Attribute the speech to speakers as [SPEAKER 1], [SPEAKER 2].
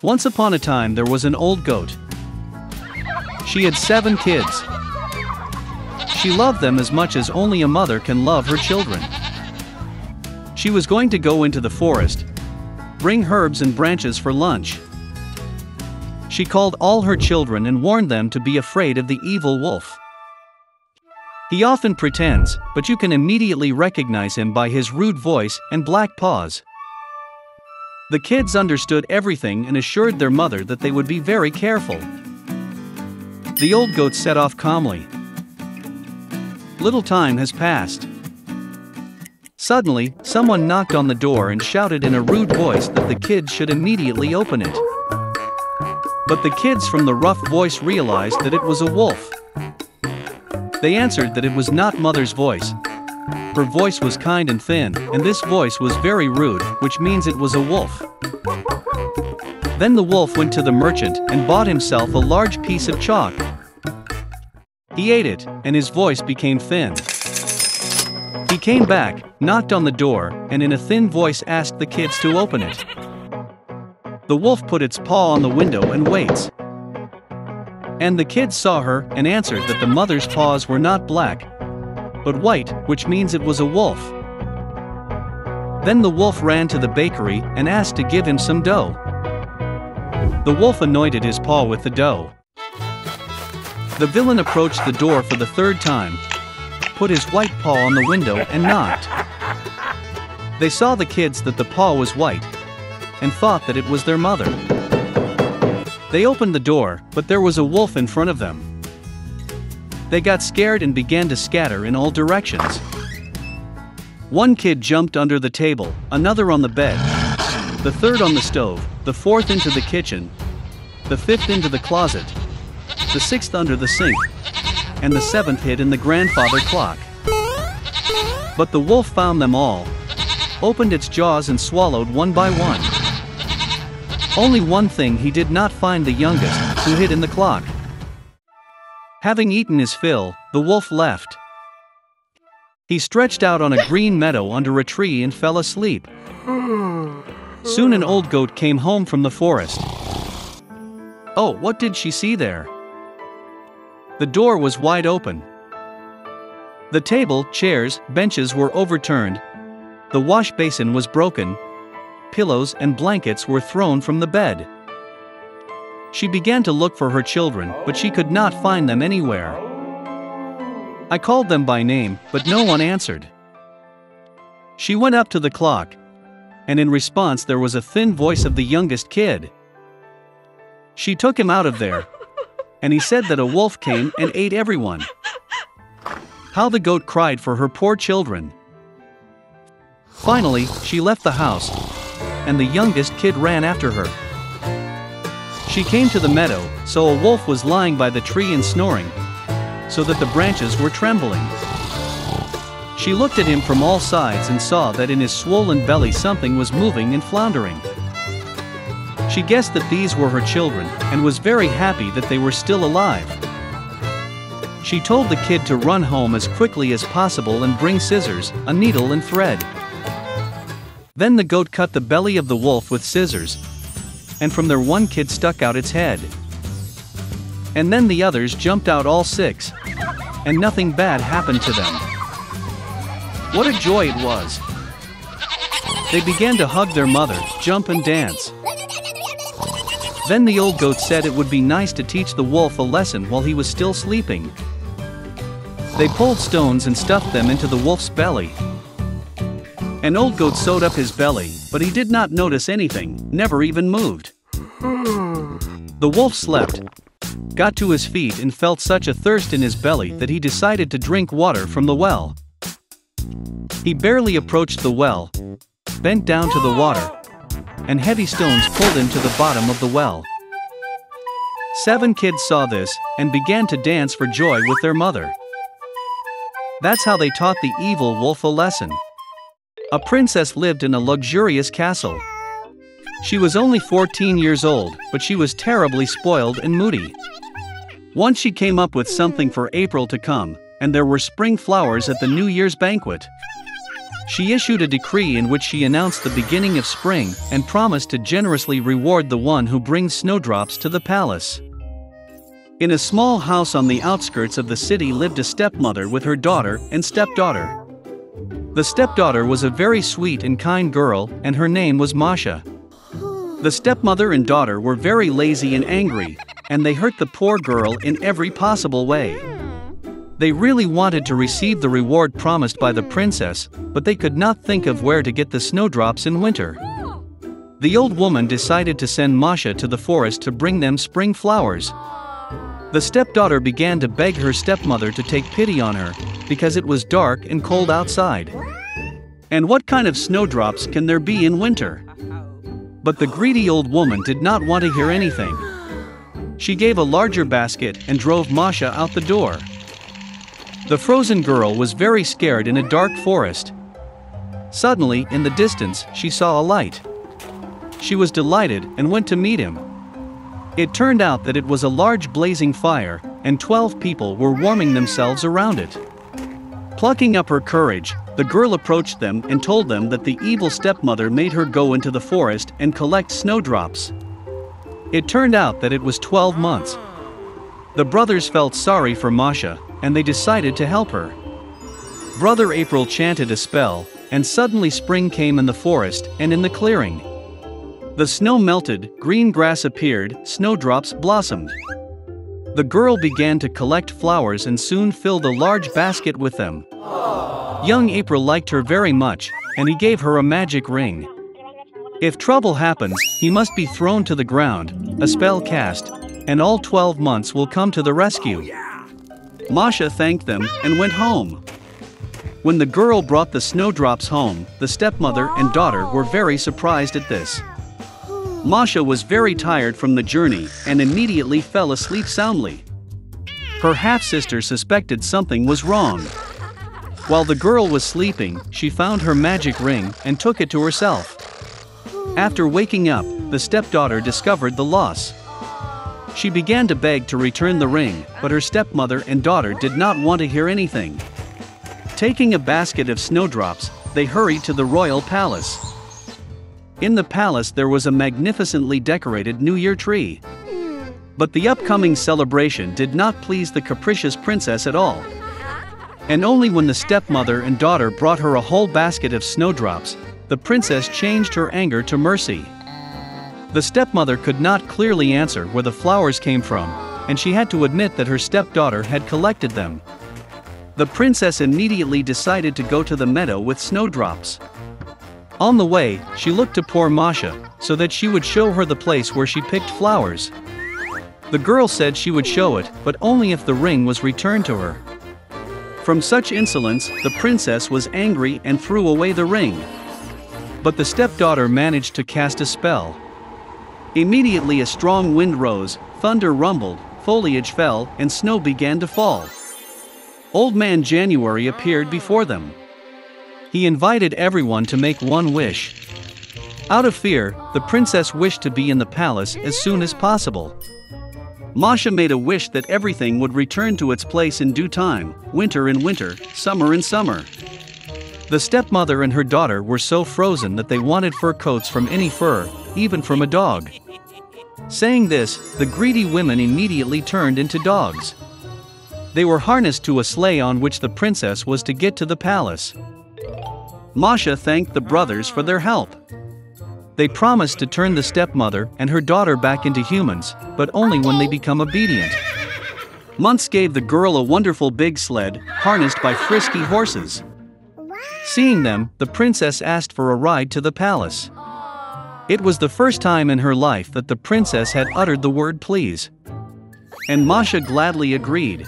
[SPEAKER 1] Once upon a time there was an old goat. She had 7 kids. She loved them as much as only a mother can love her children. She was going to go into the forest, bring herbs and branches for lunch. She called all her children and warned them to be afraid of the evil wolf. He often pretends, but you can immediately recognize him by his rude voice and black paws. The kids understood everything and assured their mother that they would be very careful. The old goat set off calmly. Little time has passed. Suddenly, someone knocked on the door and shouted in a rude voice that the kids should immediately open it. But the kids from the rough voice realized that it was a wolf. They answered that it was not mother's voice. Her voice was kind and thin, and this voice was very rude, which means it was a wolf. Then the wolf went to the merchant and bought himself a large piece of chalk. He ate it, and his voice became thin. He came back, knocked on the door, and in a thin voice asked the kids to open it. The wolf put its paw on the window and waits. And the kids saw her and answered that the mother's paws were not black, but white, which means it was a wolf. Then the wolf ran to the bakery and asked to give him some dough. The wolf anointed his paw with the dough. The villain approached the door for the 3rd time, put his white paw on the window and knocked. They saw the kids that the paw was white, and thought that it was their mother. They opened the door, but there was a wolf in front of them. They got scared and began to scatter in all directions. One kid jumped under the table, another on the bed, the 3rd on the stove, the 4th into the kitchen, the 5th into the closet, the 6th under the sink, and the 7th hid in the grandfather clock. But the wolf found them all, opened its jaws and swallowed one by one. Only one thing he did not find: the youngest, who hid in the clock. Having eaten his fill, the wolf left. He stretched out on a green meadow under a tree and fell asleep. Soon an old goat came home from the forest. Oh, what did she see there? The door was wide open. The table, chairs, benches were overturned. The wash basin was broken. Pillows and blankets were thrown from the bed. She began to look for her children, but she could not find them anywhere. I called them by name, but no one answered. She went up to the clock, and in response there was a thin voice of the youngest kid. She took him out of there, and he said that a wolf came and ate everyone. How the goat cried for her poor children. Finally, she left the house, and the youngest kid ran after her. She came to the meadow, so a wolf was lying by the tree and snoring, so that the branches were trembling. She looked at him from all sides and saw that in his swollen belly something was moving and floundering. She guessed that these were her children, and was very happy that they were still alive. She told the kid to run home as quickly as possible and bring scissors, a needle and thread. Then the goat cut the belly of the wolf with scissors, and from there one kid stuck out its head. And then the others jumped out, all 6, and nothing bad happened to them. What a joy it was! They began to hug their mother, jump and dance. Then the old goat said it would be nice to teach the wolf a lesson while he was still sleeping. They pulled stones and stuffed them into the wolf's belly. An old goat sewed up his belly, but he did not notice anything, never even moved. The wolf slept, got to his feet and felt such a thirst in his belly that he decided to drink water from the well. He barely approached the well, bent down to the water, and heavy stones pulled him to the bottom of the well. 7 kids saw this, and began to dance for joy with their mother. That's how they taught the evil wolf a lesson. A princess lived in a luxurious castle. She was only 14 years old, but she was terribly spoiled and moody. Once she came up with something for April to come, and there were spring flowers at the New Year's banquet. She issued a decree in which she announced the beginning of spring and promised to generously reward the one who brings snowdrops to the palace. In a small house on the outskirts of the city lived a stepmother with her daughter and stepdaughter. The stepdaughter was a very sweet and kind girl, and her name was Masha. The stepmother and daughter were very lazy and angry, and they hurt the poor girl in every possible way. They really wanted to receive the reward promised by the princess, but they could not think of where to get the snowdrops in winter. The old woman decided to send Masha to the forest to bring them spring flowers. The stepdaughter began to beg her stepmother to take pity on her, because it was dark and cold outside. And what kind of snowdrops can there be in winter? But the greedy old woman did not want to hear anything. She gave a larger basket and drove Masha out the door. The frozen girl was very scared in a dark forest. Suddenly, in the distance, she saw a light. She was delighted and went to meet him. It turned out that it was a large blazing fire, and 12 people were warming themselves around it. Plucking up her courage, the girl approached them and told them that the evil stepmother made her go into the forest and collect snowdrops. It turned out that it was 12 months. The brothers felt sorry for Masha, and they decided to help her. Brother April chanted a spell, and suddenly spring came in the forest and in the clearing. The snow melted, green grass appeared, snowdrops blossomed. The girl began to collect flowers and soon filled a large basket with them. Young April liked her very much, and he gave her a magic ring. If trouble happens, he must be thrown to the ground, a spell cast, and all 12 months will come to the rescue. Masha thanked them and went home. When the girl brought the snowdrops home, the stepmother and daughter were very surprised at this. Masha was very tired from the journey and immediately fell asleep soundly. Her half-sister suspected something was wrong. While the girl was sleeping, she found her magic ring and took it to herself. After waking up, the stepdaughter discovered the loss. She began to beg to return the ring, but her stepmother and daughter did not want to hear anything. Taking a basket of snowdrops, they hurried to the royal palace. In the palace there was a magnificently decorated New Year tree. But the upcoming celebration did not please the capricious princess at all. And only when the stepmother and daughter brought her a whole basket of snowdrops, the princess changed her anger to mercy. The stepmother could not clearly answer where the flowers came from, and she had to admit that her stepdaughter had collected them. The princess immediately decided to go to the meadow with snowdrops. On the way, she looked to poor Masha, so that she would show her the place where she picked flowers. The girl said she would show it, but only if the ring was returned to her. From such insolence, the princess was angry and threw away the ring. But the stepdaughter managed to cast a spell. Immediately a strong wind rose, thunder rumbled, foliage fell, and snow began to fall. Old Man January appeared before them. He invited everyone to make one wish. Out of fear, the princess wished to be in the palace as soon as possible. Masha made a wish that everything would return to its place in due time, winter in winter, summer in summer. The stepmother and her daughter were so frozen that they wanted fur coats from any fur, even from a dog. Saying this, the greedy women immediately turned into dogs. They were harnessed to a sleigh on which the princess was to get to the palace. Masha thanked the brothers for their help. They promised to turn the stepmother and her daughter back into humans, but only when they become obedient. Months gave the girl a wonderful big sled, harnessed by frisky horses. Seeing them, the princess asked for a ride to the palace. It was the first time in her life that the princess had uttered the word please. And Masha gladly agreed.